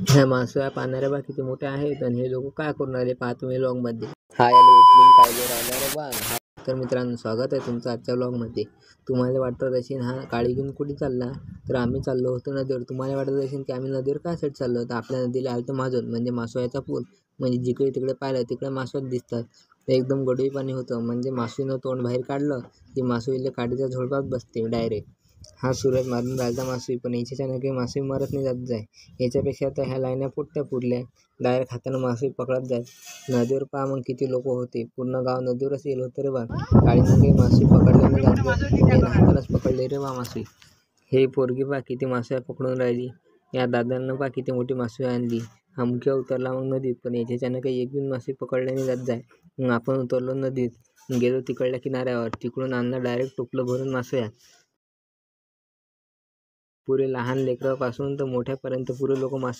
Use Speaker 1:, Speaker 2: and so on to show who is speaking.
Speaker 1: ह्या मासोळ्या पाहणाऱ्या बा किती मोठ्या आहेत आणि हे लोक काय करून राहिले पहा तुम्ही व्लॉगमध्ये. हा याला उचलून काय जर राहिला रे बा. तर मित्रांनो, स्वागत आहे तुमचं आजच्या व्लॉगमध्ये. तुम्हाला वाटत असेल हा काळी घेऊन कुठे चालला, तर आम्ही चाललो होतो नदीवर. तुम्हाला वाटत असेल की आम्ही नदीवर काय चाललो, तर आपल्या नदीला आलं तर महाजन म्हणजे मासोळ्याचा पूल. म्हणजे जिकडे तिकडे पाहिलं तिकडे मासोळ्या दिसतात. ते एकदम गडूळ पाणी होतं. म्हणजे मासोळीनं तोंड बाहेर काढलं की मासोळीला काडीच्या झोडपात बसते डायरेक्ट. हा सूरज मारून राहिला मासोळी, पण याच्यानं काही मासोळी मरत नाही जात जाय. याच्यापेक्षा तर ह्या लाईन्या फुटत्या पुरल्या. डायरेक्ट हातानं मासोळी पकडत जाय. नदीवर पहा मग किती लोक होते. पूर्ण गाव नदीवरच येईल होतं रे बा. काळीनं काही मासोळी पकडल्या नाही जात जाय. त्यानं हातानंच पकडले रे बा मासोळी. हे पोरगी पहा किती मासोळ्या पकडून राहिली. या दादांना पहा किती मोठी मासोळी आणली. हा मुख्य उतरला मग नदीत, पण याच्यानं काही एक बिन मासोळी पकडल्या नाही जात जाय. मग आपण उतरलो नदीत, गेलो तिकडल्या किनाऱ्यावर. तिकडून आणलं डायरेक्ट टोपलं भरून मासोळ्या. पुरे लहान लेकरापासून तर मोठ्यापर्यंत पुरे लोक मासोळ्या